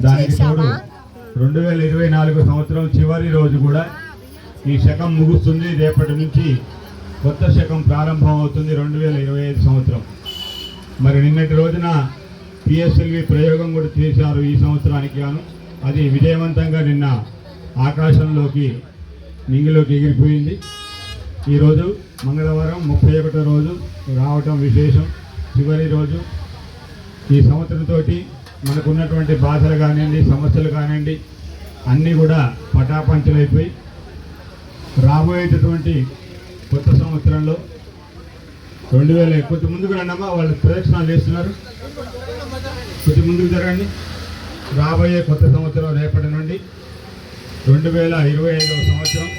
దానికి తోడు 2024 సంవత్సరం చివరి రోజు కూడా ఈ శకం ముగుస్తుంది. రేపటి నుంచి కొత్త శకం ప్రారంభం అవుతుంది 2025 సంవత్సరం. మరి నిన్నటి రోజున పిఎస్ఎల్వి ప్రయోగం కూడా చేశారు ఈ సంవత్సరానికి గాను. అది విజయవంతంగా నిన్న ఆకాశంలోకి నింగిలోకి ఎగిరిపోయింది. ఈరోజు మంగళవారం 31వ రోజు రావటం విశేషం. చివరి రోజు ఈ సంవత్సరంతో మనకున్నటువంటి బాధలు కానివ్వండి, సమస్యలు కానివ్వండి అన్నీ కూడా పటాపంచలైపోయి రాబోయేటటువంటి కొత్త సంవత్సరంలో 2000 కొంచెం ముందుకు రండమ్మా, వాళ్ళు ప్రదక్షిణాలు చేస్తున్నారు, కొంచెం ముందుకు జరగండి. రాబోయే కొత్త సంవత్సరం రేపటి నుండి 2025వ సంవత్సరం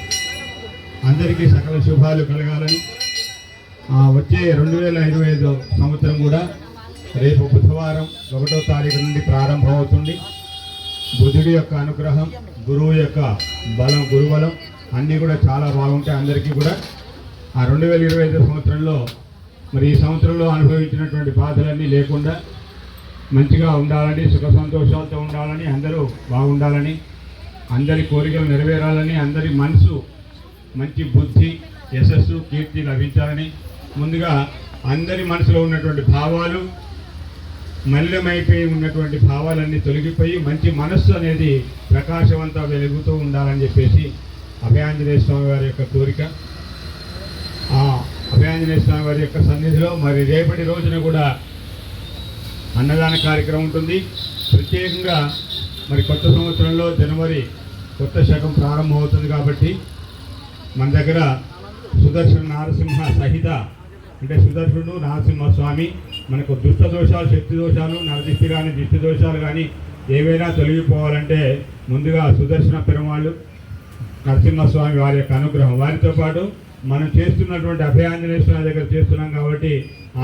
అందరికీ సకల శుభాలు కలగాలని, వచ్చే 2025 సంవత్సరం కూడా రేపు బుధవారం 1వ తారీఖు నుండి ప్రారంభమవుతుంది. బుధుడి యొక్క అనుగ్రహం, గురువు యొక్క బలం, గురుబలం అన్నీ కూడా చాలా బాగుంటాయి అందరికీ కూడా. ఆ 2025 సంవత్సరంలో మరి ఈ సంవత్సరంలో అనుభవించినటువంటి బాధలన్నీ లేకుండా మంచిగా ఉండాలని, సుఖ సంతోషాలతో ఉండాలని, అందరూ బాగుండాలని, అందరి కోరికలు నెరవేరాలని, అందరి మనసు మంచి బుద్ధి, యశస్సు, కీర్తి లభించాలని, ముందుగా అందరి మనసులో ఉన్నటువంటి భావాలు మలినమైపోయి ఉన్నటువంటి భావాలన్నీ తొలగిపోయి మంచి మనస్సు అనేది ప్రకాశవంతం వెలుగుతూ ఉండాలని చెప్పేసి అభయాంజనేయ స్వామి వారి యొక్క కోరిక. ఆ అభయాంజనేయ స్వామి వారి యొక్క సన్నిధిలో మరి రేపటి రోజున కూడా అన్నదాన కార్యక్రమం ఉంటుంది. ప్రత్యేకంగా మరి కొత్త సంవత్సరంలో జనవరి కొత్త శకం ప్రారంభమవుతుంది కాబట్టి మన దగ్గర సుదర్శన నారసింహ సహిత అంటే సుదర్శనుడు నరసింహస్వామి మనకు దుష్ట దోషాలు, శక్తి దోషాలు, నరదిష్టి కానీ దిష్టి దోషాలు కానీ ఏవైనా తొలగిపోవాలంటే ముందుగా సుదర్శన పెరుమాళ్ళు నరసింహస్వామి వారి యొక్క అనుగ్రహం, వారితో పాటు మనం చేస్తున్నటువంటి అభయాంజనేయ స్వామి దగ్గర చేస్తున్నాం కాబట్టి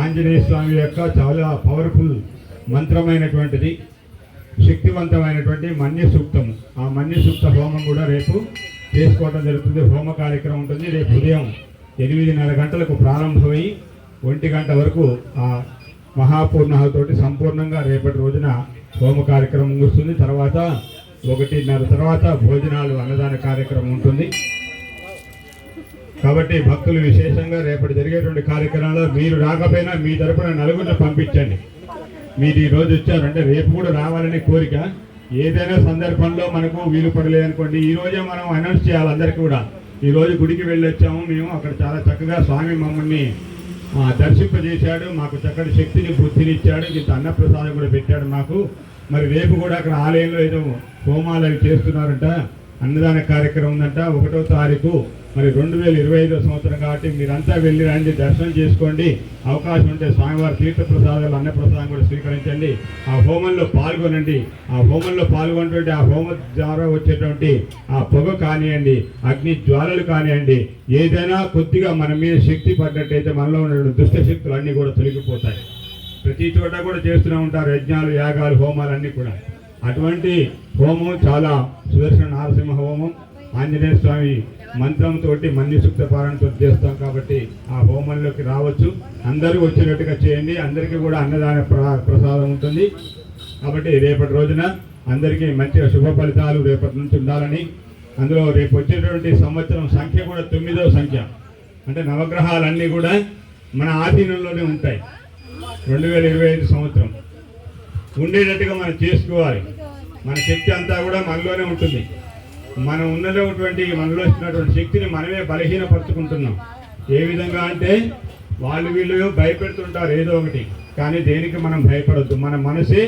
ఆంజనేయ స్వామి యొక్క చాలా పవర్ఫుల్ మంత్రమైనటువంటిది, శక్తివంతమైనటువంటి మన్య సూక్తము. ఆ మన్య సూక్త హోమం కూడా రేపు చేసుకోవడం జరుగుతుంది. హోమ కార్యక్రమం ఉంటుంది. రేపు ఉదయం 8:30 గంటలకు ప్రారంభమై 1 గంట వరకు ఆ మహాపూర్ణాహుతోటి సంపూర్ణంగా రేపటి రోజున హోమ కార్యక్రమం ముగుస్తుంది. తర్వాత 1:30 తర్వాత భోజనాలు, అన్నదాన కార్యక్రమం ఉంటుంది. కాబట్టి భక్తులు విశేషంగా రేపటి జరిగేటువంటి కార్యక్రమాల్లో మీరు రాకపోయినా మీ తరపున నలుగురిని పంపించండి. మీరు ఈ రోజు వచ్చారంటే రేపు కూడా రావాలనే కోరిక. ఏదైనా సందర్భంలో మనకు వీలు పడలేదనుకోండి, ఈ రోజే మనం అనౌన్స్ చేయాలి అందరికీ కూడా. ఈ రోజు గుడికి వెళ్ళి వచ్చాము మేము, అక్కడ చాలా చక్కగా స్వామి మమ్మల్ని దర్శింపజేశాడు, మాకు చక్కటి శక్తిని, బుద్ధిని ఇచ్చాడు, ఇంత అన్నప్రసాదం కూడా పెట్టాడు మాకు. మరి రేపు కూడా అక్కడ ఆలయంలో ఏదో హోమాలు అవి చేస్తున్నారంట, అన్నదాన కార్యక్రమం ఉందంట 1వ తారీఖు. మరి 2025 సంవత్సరం కాబట్టి మీరంతా వెళ్ళి రండి, దర్శనం చేసుకోండి. అవకాశం ఉంటే స్వామివారి తీర్థప్రసాదాలు, అన్నప్రసాదం కూడా స్వీకరించండి. ఆ హోమంలో పాల్గొనండి. ఆ హోమంలో పాల్గొనేటువంటి ఆ హోమ ద్వారా వచ్చేటువంటి ఆ పొగ కానివ్వండి, అగ్ని జ్వాలలు కానివ్వండి, ఏదైనా కొద్దిగా మన మీద శక్తి పడ్డట్టయితే మనలో ఉన్న దుష్ట శక్తులు అన్నీ కూడా తొలగిపోతాయి. ప్రతి చోట కూడా చేస్తూనే ఉంటారు యజ్ఞాలు, యాగాలు, హోమాలు అన్నీ కూడా. అటువంటి హోమం చాలా సుదర్శన నారసింహ హోమం ఆంజనేయ స్వామి మంత్రంతో మన్య సూక్త పారాయణతో చేస్తాం కాబట్టి ఆ హోమంలోకి రావచ్చు. అందరూ వచ్చినట్టుగా చేయండి. అందరికీ కూడా అన్నదాన ప్రసాదం ఉంటుంది. కాబట్టి రేపటి రోజున అందరికీ మంచిగా శుభ ఫలితాలు రేపటి నుంచి ఉండాలని, అందులో రేపు వచ్చేటువంటి సంవత్సరం సంఖ్య కూడా 9వ సంఖ్య. అంటే నవగ్రహాలన్నీ కూడా మన ఆధీనంలోనే ఉంటాయి. 2025 సంవత్సరం ఉండేటట్టుగా మనం చేసుకోవాలి. మన శక్తి అంతా కూడా మనలోనే ఉంటుంది. మనం ఉన్నటువంటి మనలో వచ్చినటువంటి శక్తిని మనమే బలహీనపరుచుకుంటున్నాం. ఏ విధంగా అంటే వీళ్ళు భయపెడుతుంటారు ఏదో ఒకటి, కానీ దేనికి మనం భయపడద్దు. మన మనసే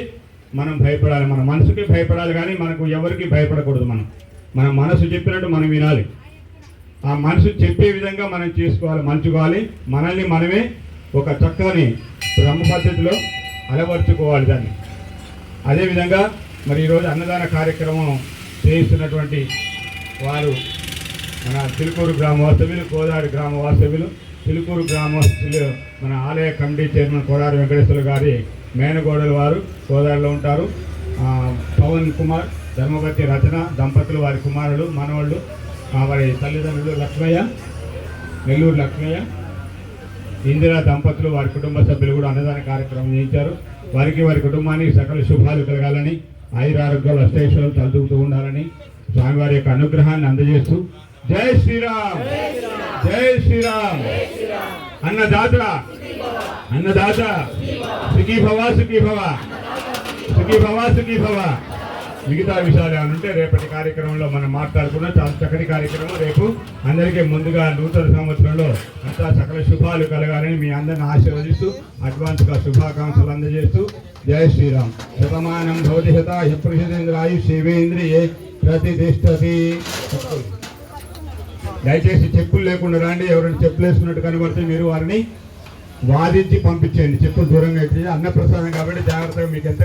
మనం భయపడాలి. మన మనసుకి భయపడాలి కానీ మనకు ఎవరికి భయపడకూడదు. మన మనసు చెప్పినట్టు మనం వినాలి. ఆ మనసు చెప్పే విధంగా మనం చేసుకోవాలి, మలుచుకోవాలి. మనల్ని మనమే ఒక చక్కని బ్రహ్మ పద్ధతిలో అలవర్చుకోవాలి దాన్ని. అదేవిధంగా మరి ఈరోజు అన్నదాన కార్యక్రమం చేయిస్తున్నటువంటి వారు మన తిరుకూరు గ్రామ వాస్తవ్యులు, కోదాడు గ్రామ వాస్తవ్యులు, తిరుకూరు గ్రామస్తులు, మన ఆలయ కమిటీ చైర్మన్ కోడారి వెంకటేశ్వర గారి మేనగోడలు వారు కోదాడులో ఉంటారు. పవన్ కుమార్, ధర్మపతి రచన దంపతులు, వారి కుమారులు, మనవాళ్ళు, వారి తల్లిదండ్రులు లక్ష్మయ్య, నెల్లూరు లక్ష్మయ్య, ఇందిరా దంపతులు, వారి కుటుంబ సభ్యులు కూడా అన్నదాన కార్యక్రమం చేయించారు. వారికి, వారి కుటుంబానికి సకల శుభాలు కలగాలని, ఆయురారోగ్యాలు అష్టైశ్వర్యాలు తలదూకుతూ ఉండాలని స్వామివారి యొక్క అనుగ్రహాన్ని అందజేస్తూ జై శ్రీరామ్, జై శ్రీరామ్. అన్నదాత అన్నదాత సుఖీ భవ, సుఖీ భవ, సుఖీ భవ, సుఖీ భవ. మిగతా విషయాలు ఏమైనా ఉంటే రేపటి కార్యక్రమంలో మనం మాట్లాడుకున్నాం. చాలా చక్కటి కార్యక్రమం. రేపు అందరికీ ముందుగా నూతన సంవత్సరంలో అంతా సకల శుభాలు కలగాలని మీ అందరిని ఆశీర్వదిస్తూ అడ్వాన్స్గా శుభాకాంక్షలు అందజేస్తూ జై శ్రీరామ్. శతమానం భవతి శతాయ పురుషేంద్రాయు శివేంద్రియే ప్రతిష్టతి. దయచేసి చెప్పులు లేకుండా రండి. ఎవరైనా చెప్పులు వేసుకున్నట్టు కనబడితే మీరు వారిని వాదించి పంపించేయండి. చెప్పులు దూరంగా అయితే అన్నప్రసాదం కాబట్టి జాగ్రత్తగా మీకు ఎంత